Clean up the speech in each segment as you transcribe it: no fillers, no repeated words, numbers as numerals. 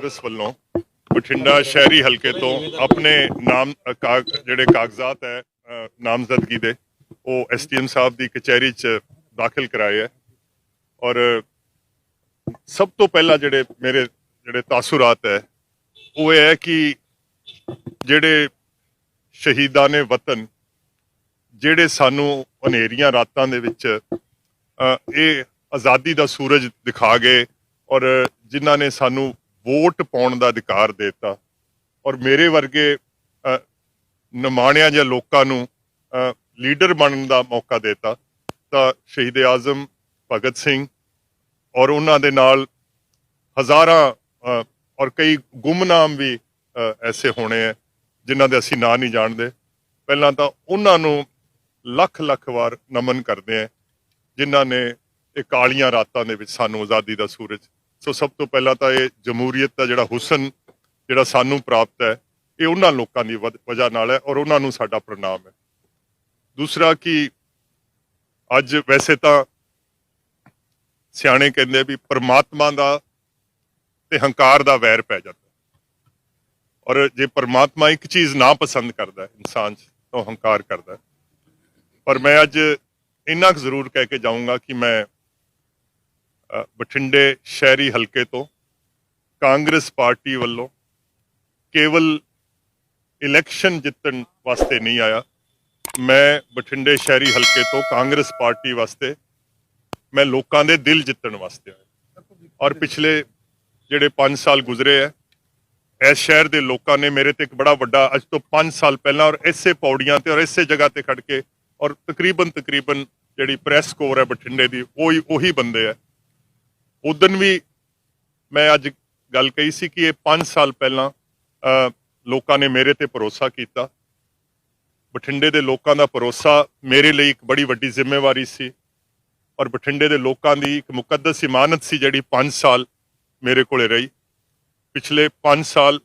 कांग्रेस वालों बठिंडा शहरी हल्के तो अपने नाम ਜਿਹੜੇ ਕਾਗਜ਼ਾਤ ਹੈ ਨਾਮਜ਼ਦਗੀ ਦੇ ਉਹ ਐਸਟੀਐਮ ਸਾਹਿਬ ਦੀ ਕਚਹਿਰੀ 'ਚ ਦਾਖਲ ਕਰਾਏ ਹੈ ਔਰ ਸਭ ਤੋਂ ਪਹਿਲਾਂ ਜਿਹੜੇ ਤਾਸੁਰਾਤ ਹੈ ਉਹ ਇਹ ਹੈ ਕਿ ਜਿਹੜੇ ਸ਼ਹੀਦਾਂ ਨੇ ਵਤਨ ਜਿਹੜੇ ਸਾਨੂੰ ਹਨੇਰੀਆਂ ਰਾਤਾਂ ਦੇ ਵਿੱਚ ਇਹ ਆਜ਼ਾਦੀ ਦਾ ਸੂਰਜ ਦਿਖਾ ਗਏ ਔਰ ਜਿਨ੍ਹਾਂ ਨੇ ਸਾਨੂੰ ਵੋਟ ਪਾਉਣ ਦਾ ਅਧਿਕਾਰ ਦਿੱਤਾ ਔਰ ਮੇਰੇ ਵਰਗੇ ਨਿਮਾਣਿਆਂ ਜਾਂ ਲੋਕਾਂ ਨੂੰ ਲੀਡਰ ਬਣਨ ਦਾ ਮੌਕਾ ਦਿੱਤਾ ਤਾਂ ਸ਼ਹੀਦ ਆਜ਼ਮ ਭਗਤ ਸਿੰਘ ਔਰ ਉਹਨਾਂ ਦੇ ਨਾਲ ਹਜ਼ਾਰਾਂ ਔਰ ਕਈ ਗੁੰਮਨਾਮ ਵੀ ਐਸੇ ਹੋਣੇ ਹੈ ਜਿਨ੍ਹਾਂ ਦੇ ਅਸੀਂ ਨਾਂ ਨਹੀਂ ਜਾਣਦੇ। ਪਹਿਲਾਂ ਤਾਂ ਉਹਨਾਂ ਨੂੰ ਲੱਖ ਲੱਖ ਵਾਰ ਨਮਨ ਕਰਦੇ ਹਾਂ ਜਿਨ੍ਹਾਂ ਨੇ ਇਹ ਕਾਲੀਆਂ ਰਾਤਾਂ ਦੇ ਵਿੱਚ ਸਾਨੂੰ ਆਜ਼ਾਦੀ ਦਾ ਸੂਰਜ ਸੋ ਸਭ ਤੋਂ ਪਹਿਲਾਂ ਤਾਂ ਇਹ ਜਮਹੂਰੀਅਤ ਦਾ ਜਿਹੜਾ ਹੁਸਨ ਜਿਹੜਾ ਸਾਨੂੰ ਪ੍ਰਾਪਤ ਹੈ ਇਹ ਉਹਨਾਂ ਲੋਕਾਂ ਦੀ ਵਜ੍ਹਾ ਨਾਲ ਹੈ ਔਰ ਉਹਨਾਂ ਨੂੰ ਸਾਡਾ ਪ੍ਰਣਾਮ ਹੈ। ਦੂਸਰਾ ਕਿ ਅੱਜ ਵੈਸੇ ਤਾਂ ਸਿਆਣੇ ਕਹਿੰਦੇ ਵੀ ਪਰਮਾਤਮਾ ਦਾ ਤੇ ਹੰਕਾਰ ਦਾ ਵੈਰ ਪੈ ਜਾਂਦਾ ਔਰ ਜੇ ਪਰਮਾਤਮਾ ਇੱਕ ਚੀਜ਼ ਨਾ ਪਸੰਦ ਕਰਦਾ ਇਨਸਾਨ 'ਚ ਤਾਂ ਉਹ ਹੰਕਾਰ ਕਰਦਾ। ਪਰ ਮੈਂ ਅੱਜ ਇੰਨਾ ਕੁ ਜ਼ਰੂਰ ਕਹਿ ਕੇ ਜਾਊਂਗਾ ਕਿ ਮੈਂ ਬਠਿੰਡੇ ਸ਼ਹਿਰੀ ਹਲਕੇ ਤੋਂ ਕਾਂਗਰਸ ਪਾਰਟੀ ਵੱਲੋਂ ਕੇਵਲ ਇਲੈਕਸ਼ਨ ਜਿੱਤਣ ਵਾਸਤੇ ਨਹੀਂ ਆਇਆ। ਮੈਂ ਬਠਿੰਡੇ ਸ਼ਹਿਰੀ ਹਲਕੇ ਤੋਂ ਕਾਂਗਰਸ ਪਾਰਟੀ ਵਾਸਤੇ ਮੈਂ ਲੋਕਾਂ ਦੇ ਦਿਲ ਜਿੱਤਣ ਵਾਸਤੇ ਆਇਆ ਔਰ ਪਿਛਲੇ ਜਿਹੜੇ 5 ਸਾਲ ਗੁਜ਼ਰੇ ਹੈ ਇਸ ਸ਼ਹਿਰ ਦੇ ਲੋਕਾਂ ਨੇ ਮੇਰੇ ਤੇ ਇੱਕ ਬੜਾ ਵੱਡਾ ਅੱਜ ਤੋਂ 5 ਸਾਲ ਪਹਿਲਾਂ ਔਰ ਇਸੇ ਪੌੜੀਆਂ ਤੇ ਔਰ ਇਸੇ ਜਗ੍ਹਾ ਤੇ ਖੜ ਕੇ ਔਰ ਤਕਰੀਬਨ ਜਿਹੜੀ ਪ੍ਰੈਸ ਕੋਰ ਹੈ ਬਠਿੰਡੇ ਦੀ ਉਹੀ ਬੰਦੇ ਹੈ। ਉਦੋਂ ਵੀ ਮੈਂ ਅੱਜ ਗੱਲ ਕਹੀ ਸੀ ਕਿ ਇਹ 5 ਸਾਲ ਪਹਿਲਾਂ ਲੋਕਾਂ ਨੇ ਮੇਰੇ ਤੇ ਭਰੋਸਾ ਕੀਤਾ। ਬਠਿੰਡੇ ਦੇ ਲੋਕਾਂ ਦਾ ਭਰੋਸਾ ਮੇਰੇ ਲਈ ਇੱਕ ਬੜੀ ਵੱਡੀ ਜ਼ਿੰਮੇਵਾਰੀ ਸੀ ਔਰ ਬਠਿੰਡੇ ਦੇ ਲੋਕਾਂ ਦੀ ਇੱਕ ਮੁਕੱਦਸ ਇਮਾਨਤ ਸੀ ਜਿਹੜੀ 5 ਸਾਲ ਮੇਰੇ ਕੋਲੇ ਰਹੀ। ਪਿਛਲੇ 5 ਸਾਲ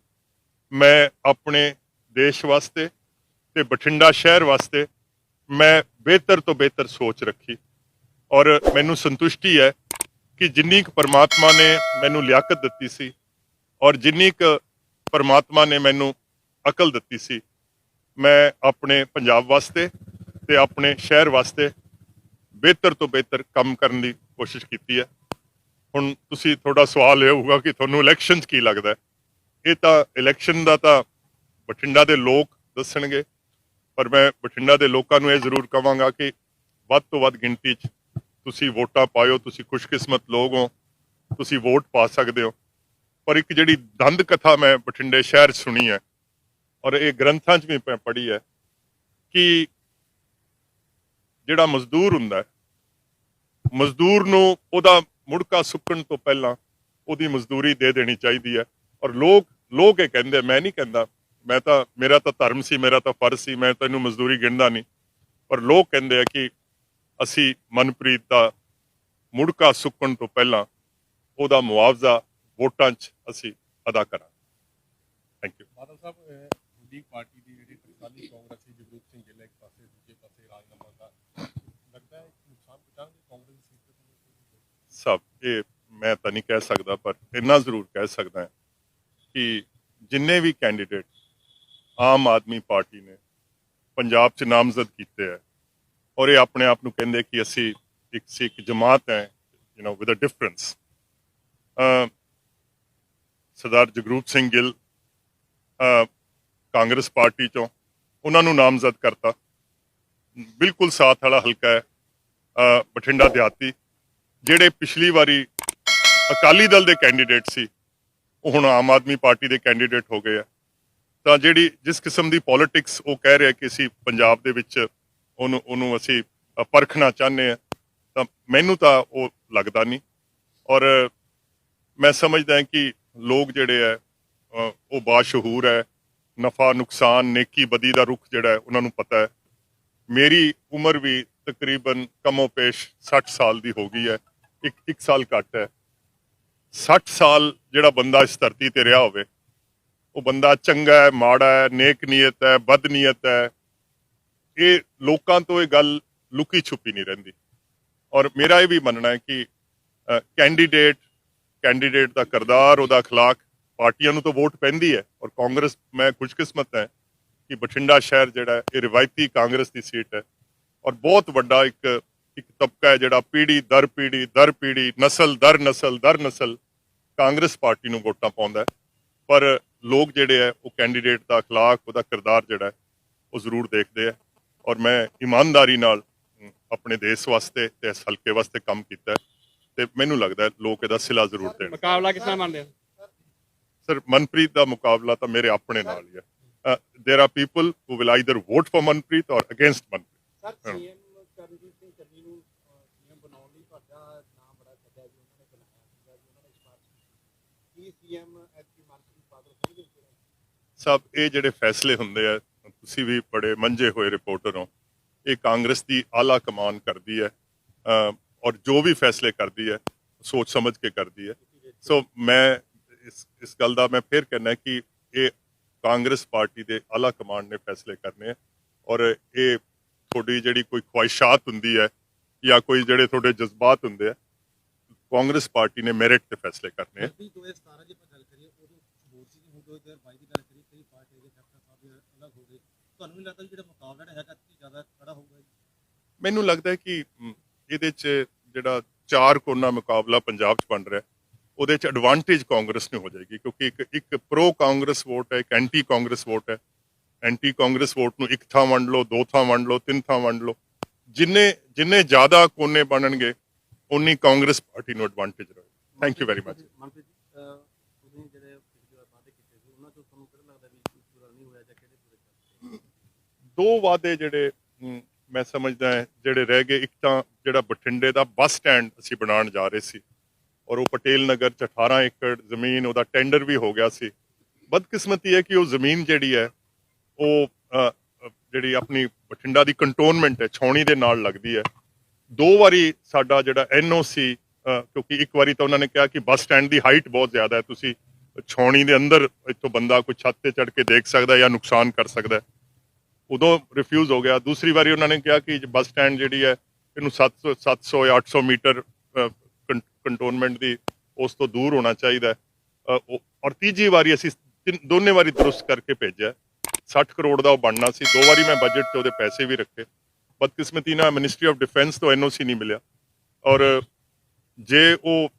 ਮੈਂ ਆਪਣੇ ਦੇਸ਼ ਵਾਸਤੇ ਤੇ ਬਠਿੰਡਾ ਸ਼ਹਿਰ ਵਾਸਤੇ ਮੈਂ ਬਿਹਤਰ ਤੋਂ ਬਿਹਤਰ ਸੋਚ ਰੱਖੀ ਔਰ ਮੈਨੂੰ ਸੰਤੁਸ਼ਟੀ ਹੈ ਕਿ ਜਿੰਨੀ ਕੁ ਪਰਮਾਤਮਾ ਨੇ ਮੈਨੂੰ ਲਿਆਕਤ ਦਿੱਤੀ ਸੀ ਔਰ ਜਿੰਨੀ ਕੁ ਪਰਮਾਤਮਾ ਨੇ ਮੈਨੂੰ ਅਕਲ ਦਿੱਤੀ ਸੀ ਮੈਂ ਆਪਣੇ ਪੰਜਾਬ ਵਾਸਤੇ ਤੇ ਆਪਣੇ ਸ਼ਹਿਰ ਵਾਸਤੇ ਬਿਹਤਰ ਤੋਂ ਬਿਹਤਰ ਕੰਮ ਕਰਨ ਦੀ ਕੋਸ਼ਿਸ਼ ਕੀਤੀ ਹੈ। ਹੁਣ ਤੁਸੀਂ ਤੁਹਾਡਾ ਸਵਾਲ ਇਹ ਹੋਊਗਾ ਕਿ ਤੁਹਾਨੂੰ ਇਲੈਕਸ਼ਨ 'ਚ ਕੀ ਲੱਗਦਾ। ਇਹ ਤਾਂ ਇਲੈਕਸ਼ਨ ਦਾ ਤਾਂ ਬਠਿੰਡਾ ਦੇ ਲੋਕ ਦੱਸਣਗੇ ਪਰ ਮੈਂ ਬਠਿੰਡਾ ਦੇ ਲੋਕਾਂ ਨੂੰ ਇਹ ਜ਼ਰੂਰ ਕਹਾਂਗਾ ਕਿ ਵੱਧ ਤੋਂ ਵੱਧ ਗਿਣਤੀ 'ਚ ਤੁਸੀਂ ਵੋਟਾਂ ਪਾਇਓ। ਤੁਸੀਂ ਖੁਸ਼ਕਿਸਮਤ ਲੋਕ ਹੋ, ਤੁਸੀਂ ਵੋਟ ਪਾ ਸਕਦੇ ਹੋ। ਪਰ ਇੱਕ ਜਿਹੜੀ ਦੰਦ ਕਥਾ ਮੈਂ ਬਠਿੰਡੇ ਸ਼ਹਿਰ 'ਚ ਸੁਣੀ ਹੈ ਔਰ ਇਹ ਗ੍ਰੰਥਾਂ 'ਚ ਵੀ ਮੈਂ ਪੜ੍ਹੀ ਹੈ ਕਿ ਜਿਹੜਾ ਮਜ਼ਦੂਰ ਹੁੰਦਾ ਮਜ਼ਦੂਰ ਨੂੰ ਉਹਦਾ ਮੁੜਕਾ ਸੁੱਕਣ ਤੋਂ ਪਹਿਲਾਂ ਉਹਦੀ ਮਜ਼ਦੂਰੀ ਦੇ ਦੇਣੀ ਚਾਹੀਦੀ ਹੈ ਔਰ ਲੋਕ ਇਹ ਕਹਿੰਦੇ, ਮੈਂ ਨਹੀਂ ਕਹਿੰਦਾ, ਮੇਰਾ ਤਾਂ ਧਰਮ ਸੀ, ਮੇਰਾ ਤਾਂ ਫਰਜ਼ ਸੀ, ਮੈਂ ਤੈਨੂੰ ਮਜ਼ਦੂਰੀ ਗਿਣਦਾ ਨਹੀਂ। ਪਰ ਲੋਕ ਕਹਿੰਦੇ ਆ ਕਿ ਅਸੀਂ ਮਨਪ੍ਰੀਤ ਦਾ ਮੁੜਕਾ ਸੁੱਕਣ ਤੋਂ ਪਹਿਲਾਂ ਉਹਦਾ ਮੁਆਵਜ਼ਾ ਵੋਟਾਂ 'ਚ ਅਸੀਂ ਅਦਾ ਕਰਾਂਗੇ। Thank you. Badal Sahib league party ਦੀ ਜਿਹੜੀ ਟਕਸਾਲੀ ਕਾਂਗਰਸੀ ਜਗਰੂਪ ਸਿੰਘ ਗਿੱਲ ਇੱਕ ਪਾਸੇ ਦੂਜੇ ਪਾਸੇ ਰਾਜਨਾਮਾ ਦਾ ਲੱਗਦਾ ਹੈ ਨੁਕਸਾਨ ਪਹੁੰਚਾਉਣਗੇ ਕਾਂਗਰਸ ਦੀ ਸੀਟ ਸਭ ਇਹ ਮੈਂ ਤਾਂ ਨਹੀਂ ਕਹਿ ਸਕਦਾ ਪਰ ਇੰਨਾ ਜ਼ਰੂਰ ਕਹਿ ਸਕਦਾ ਕਿ ਜਿੰਨੇ ਵੀ ਕੈਂਡੀਡੇਟ ਆਮ ਆਦਮੀ ਪਾਰਟੀ ਨੇ ਪੰਜਾਬ 'ਚ ਨਾਮਜ਼ਦ ਕੀਤੇ ਹੈ ਔਰ ਇਹ ਆਪਣੇ ਆਪ ਨੂੰ ਕਹਿੰਦੇ ਕਿ ਅਸੀਂ ਇੱਕ ਸਿੱਖ ਜਮਾਤ ਹੈ with a difference. Sardar Jagroop Singh Gill Congress party 'ਚੋਂ ਉਹਨਾਂ ਨੂੰ ਨਾਮਜ਼ਦ ਕਰਤਾ। ਬਿਲਕੁਲ ਸਾਥ ਵਾਲਾ ਹਲਕਾ ਹੈ ਬਠਿੰਡਾ ਦਿਹਾਤੀ। ਜਿਹੜੇ ਪਿਛਲੀ ਵਾਰੀ ਅਕਾਲੀ ਦਲ ਦੇ ਕੈਂਡੀਡੇਟ ਸੀ ਉਹ ਹੁਣ ਆਮ ਆਦਮੀ ਪਾਰਟੀ ਦੇ ਕੈਂਡੀਡੇਟ ਹੋ ਗਏ ਆ। ਤਾਂ ਜਿਸ ਕਿਸਮ ਦੀ ਪੋਲਿਟਿਕਸ ਉਹ ਕਹਿ ਰਿਹਾ ਕਿ ਅਸੀਂ ਪੰਜਾਬ ਦੇ ਵਿੱਚ ਉਹਨੂੰ ਅਸੀਂ ਪਰਖਣਾ ਚਾਹੁੰਦੇ ਹਾਂ ਤਾਂ ਮੈਨੂੰ ਤਾਂ ਉਹ ਲੱਗਦਾ ਨਹੀਂ ਔਰ ਮੈਂ ਸਮਝਦਾ ਕਿ ਲੋਕ ਜਿਹੜੇ ਹੈ ਉਹ ਬਾਸ਼ਹੂਰ ਹੈ। ਨਫਾ ਨੁਕਸਾਨ ਨੇਕੀ ਬਦੀ ਦਾ ਰੁਖ ਜਿਹੜਾ ਹੈ ਉਹਨਾਂ ਨੂੰ ਪਤਾ ਹੈ। ਮੇਰੀ ਉਮਰ ਵੀ ਤਕਰੀਬਨ ਕਮੋ ਪੇਸ਼ 60 ਸਾਲ ਦੀ ਹੋ ਗਈ ਹੈ, ਇੱਕ ਸਾਲ ਘੱਟ ਹੈ। 60 ਸਾਲ ਜਿਹੜਾ ਬੰਦਾ ਇਸ ਧਰਤੀ ਤੇ ਰਿਹਾ ਹੋਵੇ ਉਹ ਬੰਦਾ ਚੰਗਾ ਹੈ, ਮਾੜਾ ਹੈ, ਨੇਕ ਨੀਅਤ ਹੈ, ਬਦ ਨੀਅਤ ਹੈ, ਇਹ ਲੋਕਾਂ ਤੋਂ ਇਹ ਗੱਲ ਲੁਕੀ ਛੁਪੀ ਨਹੀਂ ਰਹਿੰਦੀ ਔਰ ਮੇਰਾ ਇਹ ਵੀ ਮੰਨਣਾ ਹੈ ਕਿ ਕੈਂਡੀਡੇਟ ਦਾ ਕਿਰਦਾਰ, ਉਹਦਾ ਅਖਲਾਕ ਪਾਰਟੀਆਂ ਨੂੰ ਤਾਂ ਵੋਟ ਪੈਂਦੀ ਹੈ, ਔਰ ਕਾਂਗਰਸ, ਮੈਂ ਖੁਸ਼ਕਿਸਮਤ ਹੈ ਕਿ ਬਠਿੰਡਾ ਸ਼ਹਿਰ ਜਿਹੜਾ ਹੈ ਇਹ ਰਿਵਾਇਤੀ ਕਾਂਗਰਸ ਦੀ ਸੀਟ ਹੈ, ਔਰ ਬਹੁਤ ਵੱਡਾ ਇੱਕ ਤਬਕਾ ਹੈ ਜਿਹੜਾ ਪੀੜ੍ਹੀ ਦਰ ਪੀੜ੍ਹੀ ਨਸਲ ਦਰ ਨਸਲ ਕਾਂਗਰਸ ਪਾਰਟੀ ਨੂੰ ਵੋਟਾਂ ਪਾਉਂਦਾ ਹੈ। ਪਰ ਲੋਕ ਜਿਹੜੇ ਹੈ ਉਹ ਕੈਂਡੀਡੇਟ ਦਾ ਅਖਲਾਕ, ਉਹਦਾ ਕਿਰਦਾਰ ਜਿਹੜਾ ਹੈ ਉਹ ਜ਼ਰੂਰ ਦੇਖਦੇ ਆ, ਔਰ ਮੈਂ ਇਮਾਨਦਾਰੀ ਨਾਲ ਆਪਣੇ ਦੇਸ਼ ਵਾਸਤੇ ਤੇ ਇਸ ਹਲਕੇ ਵਾਸਤੇ ਕੰਮ ਕੀਤਾ ਹੈ, ਤੇ ਮੈਨੂੰ ਲੱਗਦਾ ਹੈ ਲੋਕ ਇਹਦਾ ਸਿਲਾ ਜ਼ਰੂਰ ਦੇਣ। ਮੁਕਾਬਲਾ ਕਿਸ ਤਰ੍ਹਾਂ ਮੰਨਦੇ ਹੋ ਸਰ, ਮਨਪ੍ਰੀਤ ਦਾ ਮੁਕਾਬਲਾ ਤਾਂ ਮੇਰੇ ਆਪਣੇ ਨਾਲ ਹੀ ਹੈ। There are people who will either vote for Manpreet or against Manpreet. Sir, CM Karanjit Singh Channi ਨੂੰ ਸੀਐਮ ਬਣਾਉਣ ਲਈ ਤੁਹਾਡਾ ਨਾਮ ਬੜਾ ਚੱਲਿਆ ਜੀ, ਉਹਨਾਂ ਨੇ ਬਣਾਇਆ ਸੀਗਾ ਜੀ, ਉਹਨਾਂ ਨੇ ਸਿਫਾਰਿਸ਼ ਕੀਤੀ। ਕੀ ਸੀਐਮ ਐਤਕੀ ਮਨਪ੍ਰੀਤ ਬਾਦਲ ਹੋਣਗੇ? ਸਭ ਇਹ ਜਿਹੜੇ ਫੈਸਲੇ ਹੁੰਦੇ ਆ, ਤੁਸੀਂ ਵੀ ਬੜੇ ਮੰਝੇ ਹੋਏ ਰਿਪੋਰਟਰ ਹੋ, ਇਹ ਕਾਂਗਰਸ ਦੀ ਆਲਾ ਕਮਾਨ ਕਰਦੀ ਹੈ, ਔਰ ਜੋ ਵੀ ਫੈਸਲੇ ਕਰਦੀ ਹੈ ਸੋਚ ਸਮਝ ਕੇ ਕਰਦੀ ਹੈ। ਸੋ ਮੈਂ ਇਸ ਗੱਲ ਦਾ ਮੈਂ ਫਿਰ ਕਹਿਣਾ ਕਿ ਇਹ ਕਾਂਗਰਸ ਪਾਰਟੀ ਦੇ ਆਲਾ ਕਮਾਨ ਨੇ ਫੈਸਲੇ ਕਰਨੇ ਆ, ਔਰ ਇਹ ਤੁਹਾਡੀ ਜਿਹੜੀ ਕੋਈ ਖੁਆਇਸ਼ਾਤ ਹੁੰਦੀ ਹੈ ਜਾਂ ਕੋਈ ਜਿਹੜੇ ਤੁਹਾਡੇ ਜਜ਼ਬਾਤ ਹੁੰਦੇ ਆ, ਕਾਂਗਰਸ ਪਾਰਟੀ ਨੇ ਮੈਰਿਟ ਤੇ ਫੈਸਲੇ ਕਰਨੇ ਆ। 2017 ਦੀ ਆਪਾਂ ਗੱਲ ਕਰੀਏ, ਉਦੋਂ ਹੋਰ ਸੀ, ਹੁਣ 2022 ਦੀ ਗੱਲ ਕਰੀਏ, ਕਈ ਪਾਰਟੀ ਦੇ ਕੈਪਟਨ ਸਾਹਿਬ ਅਲੱਗ ਹੋ ਗਏ। ਤੁਹਾਨੂੰ ਵੀ ਲੱਗਦਾ ਜਿਹੜਾ ਮੁਕਾਬਲਾ ਹੈਗਾ ਜ਼ਿਆਦਾ ਖੜਾ ਹੋਊਗਾ? ਮੈਨੂੰ ਲੱਗਦਾ ਹੈ ਕਿ ਇਹਦੇ 'ਚ ਜਿਹੜਾ ਚਾਰ ਕੋਨਾ ਮੁਕਾਬਲਾ ਪੰਜਾਬ 'ਚ ਬਣ ਰਿਹਾ, ਉਹਦੇ 'ਚ ਐਡਵਾਂਟੇਜ ਕਾਂਗਰਸ ਨੂੰ ਹੋ ਜਾਏਗੀ, ਕਿਉਂਕਿ ਇੱਕ ਪ੍ਰੋ ਕਾਂਗਰਸ ਵੋਟ ਹੈ, ਇੱਕ ਐਂਟੀ ਕਾਂਗਰਸ ਵੋਟ ਹੈ। ਐਂਟੀ ਕਾਂਗਰਸ ਵੋਟ ਨੂੰ ਇੱਕ ਥਾਂ ਵੰਡ ਲਓ, ਦੋ ਥਾਂ ਵੰਡ ਲਓ, ਤਿੰਨ ਥਾਂ ਵੰਡ ਲਓ, ਜਿੰਨੇ ਜ਼ਿਆਦਾ ਕੋਨੇ ਬਣਨਗੇ ਉਨੀ ਕਾਂਗਰਸ ਪਾਰਟੀ ਨੂੰ ਐਡਵਾਂਟੇਜ ਰਹੇ। Thank you very much. Manpreet ਤੁਸੀਂ ਜਿਹੜੇ ਪਿਛਲੀ ਵਾਰ ਵਾਅਦੇ ਕੀਤੇ ਸੀ, ਉਹਨਾਂ ਤੋਂ ਤੁਹਾਨੂੰ ਕਿਹੜਾ ਲੱਗਦਾ ਵੀ ਪੂਰਾ ਨਹੀਂ ਹੋਇਆ ਜਾਂ ਕਿਹੜੇ ਪੂਰੇ ਕਰਦੇ? ਦੋ ਵਾਅਦੇ ਜਿਹੜੇ ਮੈਂ ਸਮਝਦਾ ਜਿਹੜੇ ਰਹਿ ਗਏ, ਇੱਕ ਤਾਂ ਜਿਹੜਾ ਬਠਿੰਡੇ ਦਾ ਬੱਸ ਸਟੈਂਡ ਅਸੀਂ ਬਣਾਉਣ ਜਾ ਰਹੇ ਸੀ, ਔਰ ਉਹ ਪਟੇਲ ਨਗਰ 'ਚ 18 ਏਕੜ ਜ਼ਮੀਨ, ਉਹਦਾ ਟੈਂਡਰ ਵੀ ਹੋ ਗਿਆ ਸੀ। ਬਦਕਿਸਮਤੀ ਹੈ ਕਿ ਉਹ ਜ਼ਮੀਨ ਜਿਹੜੀ ਹੈ ਉਹ ਜਿਹੜੀ ਆਪਣੀ ਬਠਿੰਡਾ ਦੀ ਕੰਟੋਨਮੈਂਟ ਹੈ, ਛਾਉਣੀ ਦੇ ਨਾਲ ਲੱਗਦੀ ਹੈ। ਦੋ ਵਾਰੀ ਸਾਡਾ ਜਿਹੜਾ NOC, ਕਿਉਂਕਿ ਇੱਕ ਵਾਰੀ ਤਾਂ ਉਹਨਾਂ ਨੇ ਕਿਹਾ ਕਿ ਬੱਸ ਸਟੈਂਡ ਦੀ ਹਾਈਟ ਬਹੁਤ ਜ਼ਿਆਦਾ ਹੈ, ਤੁਸੀਂ ਛਾਉਣੀ ਦੇ ਅੰਦਰ ਇੱਥੋਂ ਬੰਦਾ ਕੋਈ ਛੱਤ ਤੇ ਚੜ੍ਹ ਕੇ ਦੇਖ ਸਕਦਾ ਜਾਂ ਨੁਕਸਾਨ ਕਰ ਸਕਦਾ, ਉਦੋਂ ਰਿਫਿਊਜ਼ ਹੋ ਗਿਆ। ਦੂਸਰੀ ਵਾਰੀ ਉਹਨਾਂ ਨੇ ਕਿਹਾ ਕਿ ਬੱਸ ਸਟੈਂਡ ਜਿਹੜੀ ਹੈ ਇਹਨੂੰ 700 ਜਾਂ 800 ਮੀਟਰ ਕੰਟੋਨਮੈਂਟ ਦੀ ਉਸ ਤੋਂ ਦੂਰ ਹੋਣਾ ਚਾਹੀਦਾ ਹੈ। ਔਰ ਤੀਜੀ ਵਾਰੀ ਅਸੀਂ ਦੋਨੇ ਵਾਰੀ ਦਰੁਸਤ ਕਰਕੇ ਭੇਜਿਆ। 60 ਕਰੋੜ ਦਾ ਉਹ ਬਣਨਾ ਸੀ, ਦੋ ਵਾਰੀ ਮੈਂ ਬਜਟ 'ਚ ਉਹਦੇ ਪੈਸੇ ਵੀ ਰੱਖੇ। ਬਦਕਿਸਮਤੀ ਨਾਲ ਮਿਨਿਸਟਰੀ ਆਫ ਡਿਫੈਂਸ ਤੋਂ NOC ਨਹੀਂ ਮਿਲਿਆ, ਔਰ ਜੇ ਉਹ,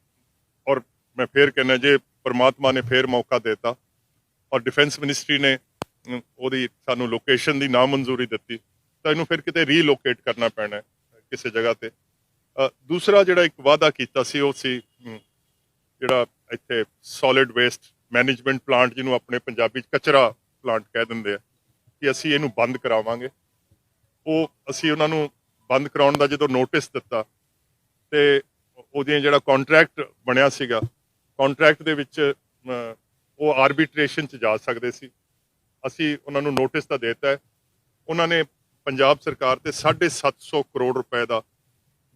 ਔਰ ਮੈਂ ਫੇਰ ਕਹਿੰਦਾ ਜੇ ਪਰਮਾਤਮਾ ਨੇ ਫੇਰ ਮੌਕਾ ਦੇਤਾ ਔਰ ਡਿਫੈਂਸ ਮਿਨਿਸਟਰੀ ਨੇ ਉਹਦੀ ਸਾਨੂੰ ਲੋਕੇਸ਼ਨ ਦੀ ਨਾ ਮਨਜ਼ੂਰੀ ਦਿੱਤੀ, ਤਾਂ ਇਹਨੂੰ ਫਿਰ ਕਿਤੇ ਰੀਲੋਕੇਟ ਕਰਨਾ ਪੈਣਾ ਹੈ ਕਿਸੇ ਜਗ੍ਹਾ ਤੇ। ਦੂਸਰਾ ਜਿਹੜਾ ਇੱਕ ਵਾਅਦਾ ਕੀਤਾ ਸੀ ਉਹ ਸੀ ਜਿਹੜਾ ਇੱਥੇ ਸੋਲਿਡ ਵੇਸਟ ਮੈਨੇਜਮੈਂਟ ਪਲਾਂਟ, ਜਿਹਨੂੰ ਆਪਣੇ ਪੰਜਾਬੀ 'ਚ ਕਚਰਾ ਪਲਾਂਟ ਕਹਿ ਦਿੰਦੇ ਆ, ਕਿ ਅਸੀਂ ਇਹਨੂੰ ਬੰਦ ਕਰਾਵਾਂਗੇ। ਉਹ ਅਸੀਂ ਉਹਨਾਂ ਨੂੰ ਬੰਦ ਕਰਾਉਣ ਦਾ ਜਦੋਂ ਨੋਟਿਸ ਦਿੱਤਾ, ਤੇ ਉਹਦੀਆਂ ਜਿਹੜਾ ਕੰਟਰੈਕਟ ਬਣਿਆ ਸੀਗਾ, ਕੰਟਰੈਕਟ ਦੇ ਵਿੱਚ ਉਹ ਆਰਬਿਟ੍ਰੇਸ਼ਨ 'ਚ ਜਾ ਸਕਦੇ ਸੀ। ਅਸੀਂ ਉਹਨਾਂ ਨੂੰ ਨੋਟਿਸ ਤਾਂ ਦੇਤਾ ਹੈ, ਉਹਨਾਂ ਨੇ ਪੰਜਾਬ ਸਰਕਾਰ ਤੇ 750 ਕਰੋੜ ਰੁਪਏ ਦਾ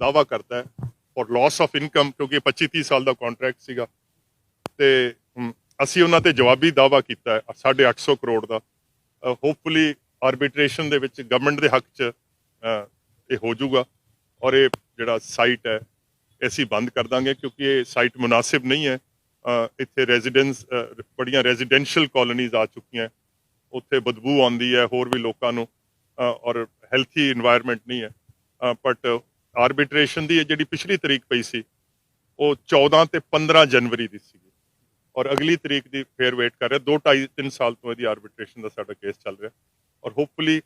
ਦਾਵਾ ਕਰਤਾ ਹੈ ਔਰ ਲਾਸ ਆਫ ਇਨਕਮ, ਕਿਉਂਕਿ 25-30 ਸਾਲ ਦਾ ਕੰਟਰੈਕਟ ਸੀਗਾ, ਤੇ ਅਸੀਂ ਉਹਨਾਂ ਤੇ ਜਵਾਬੀ ਦਾਵਾ ਕੀਤਾ ਹੈ 850 ਕਰੋੜ ਦਾ। ਹੋਪਫੁਲੀ ਆਰਬਿਟ੍ਰੇਸ਼ਨ ਦੇ ਵਿੱਚ ਗਵਰਨਮੈਂਟ ਦੇ ਹੱਕ 'ਚ ਇਹ ਹੋ ਜਾਊਗਾ, ਔਰ ਇਹ ਜਿਹੜਾ ਸਾਈਟ ਹੈ ਅਸੀਂ ਬੰਦ ਕਰ ਦਾਂਗੇ, ਕਿਉਂਕਿ ਇਹ ਸਾਈਟ ਮੁਨਾਸਿਬ ਨਹੀਂ ਹੈ। ਇੱਥੇ ਰੈਜ਼ੀਡੈਂਸ, ਬੜੀਆਂ ਰੈਜ਼ੀਡੈਂਸ਼ੀਅਲ ਕਾਲੋਨੀਜ਼ ਆ ਚੁੱਕੀਆਂ, ਉੱਥੇ ਬਦਬੂ ਆਉਂਦੀ ਹੈ ਹੋਰ ਵੀ ਲੋਕਾਂ ਨੂੰ, ਔਰ ਹੈਲਥੀ ਇਨਵਾਇਰਨਮੈਂਟ ਨਹੀਂ ਹੈ। ਬਟ ਆਰਬਿਟ੍ਰੇਸ਼ਨ ਦੀ ਜਿਹੜੀ ਪਿਛਲੀ ਤਰੀਕ ਪਈ ਸੀ ਉਹ 14 ਤੇ 15 ਜਨਵਰੀ ਦੀ ਸੀਗੀ, ਔਰ ਅਗਲੀ ਤਰੀਕ ਦੀ ਫੇਰ ਵੇਟ ਕਰ ਰਿਹਾ। 2-2.5-3 ਸਾਲ ਤੋਂ ਇਹਦੀ ਆਰਬਿਟ੍ਰੇਸ਼ਨ ਦਾ ਸਾਡਾ ਕੇਸ ਚੱਲ ਰਿਹਾ, ਔਰ ਹੋਪਫੁਲੀ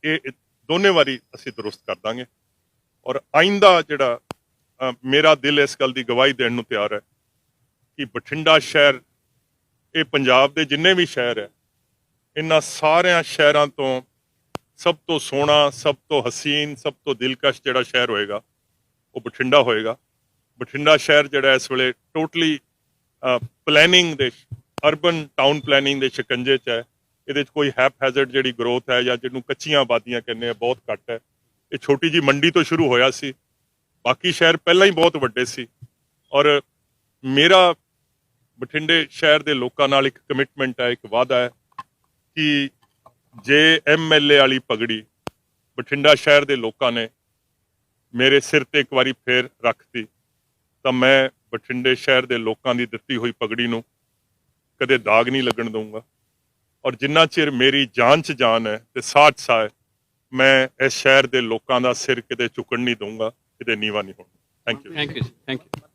ਇਹ ਦੋਨੇ ਵਾਰੀ ਅਸੀਂ ਦਰੁਸਤ ਕਰ ਦਾਂਗੇ। ਔਰ ਆਇੰਦਾ ਜਿਹੜਾ ਮੇਰਾ ਦਿਲ ਇਸ ਗੱਲ ਦੀ ਗਵਾਹੀ ਦੇਣ ਨੂੰ ਤਿਆਰ ਹੈ ਕਿ ਬਠਿੰਡਾ ਸ਼ਹਿਰ, ਇਹ ਪੰਜਾਬ ਦੇ ਜਿੰਨੇ ਵੀ ਸ਼ਹਿਰ ਹੈ, ਇਹਨਾਂ ਸਾਰਿਆਂ ਸ਼ਹਿਰਾਂ ਤੋਂ ਸਭ ਤੋਂ ਸੋਹਣਾ, ਸਭ ਤੋਂ ਹਸੀਨ, ਸਭ ਤੋਂ ਦਿਲਕਸ਼ ਜਿਹੜਾ ਸ਼ਹਿਰ ਹੋਏਗਾ ਉਹ ਬਠਿੰਡਾ ਹੋਏਗਾ। ਬਠਿੰਡਾ ਸ਼ਹਿਰ ਜਿਹੜਾ ਇਸ ਵੇਲੇ ਟੋਟਲੀ ਪਲੈਨਿੰਗ ਦੇ, ਅਰਬਨ ਟਾਊਨ ਪਲੈਨਿੰਗ ਦੇ ਸ਼ਿਕੰਜੇ 'ਚ ਹੈ। ਇਹਦੇ 'ਚ ਕੋਈ ਹੈਜ਼ਰਡ ਜਿਹੜੀ ਗਰੋਥ ਹੈ, ਜਾਂ ਜਿਹਨੂੰ ਕੱਚੀਆਂ ਆਬਾਦੀਆਂ ਕਹਿੰਦੇ ਆ, ਬਹੁਤ ਘੱਟ ਹੈ। ਇਹ ਛੋਟੀ ਜੀ ਮੰਡੀ ਤੋਂ ਸ਼ੁਰੂ ਹੋਇਆ ਸੀ, ਬਾਕੀ ਸ਼ਹਿਰ ਪਹਿਲਾਂ ਹੀ ਬਹੁਤ ਵੱਡੇ ਸੀ। ਔਰ ਮੇਰਾ ਬਠਿੰਡੇ ਸ਼ਹਿਰ ਦੇ ਲੋਕਾਂ ਨਾਲ ਇੱਕ ਕਮਿਟਮੈਂਟ ਹੈ, ਇੱਕ ਵਾਅਦਾ ਹੈ ਕਿ ਜੇ MLA ਵਾਲੀ ਪਗੜੀ ਬਠਿੰਡਾ ਸ਼ਹਿਰ ਦੇ ਲੋਕਾਂ ਨੇ ਮੇਰੇ ਸਿਰ ਤੇ ਇੱਕ ਵਾਰੀ ਫੇਰ ਰੱਖਤੀ, ਤਾਂ ਮੈਂ ਬਠਿੰਡੇ ਸ਼ਹਿਰ ਦੇ ਲੋਕਾਂ ਦੀ ਦਿੱਤੀ ਹੋਈ ਪਗੜੀ ਨੂੰ ਕਦੇ ਦਾਗ ਨਹੀਂ ਲੱਗਣ ਦਊਂਗਾ ਔਰ ਜਿੰਨਾ ਚਿਰ ਮੇਰੀ ਜਾਨ 'ਚ ਜਾਨ ਹੈ ਤੇ ਸਾਹ 'ਚ ਸਾਹ ਹੈ, ਮੈਂ ਇਸ ਸ਼ਹਿਰ ਦੇ ਲੋਕਾਂ ਦਾ ਸਿਰ ਕਿਤੇ ਝੁਕਣ ਨਹੀਂ ਦਊਂਗਾ, ਕਿਤੇ ਨੀਵਾ ਨਹੀਂ ਹੋਣਾ। Thank you. Thank you.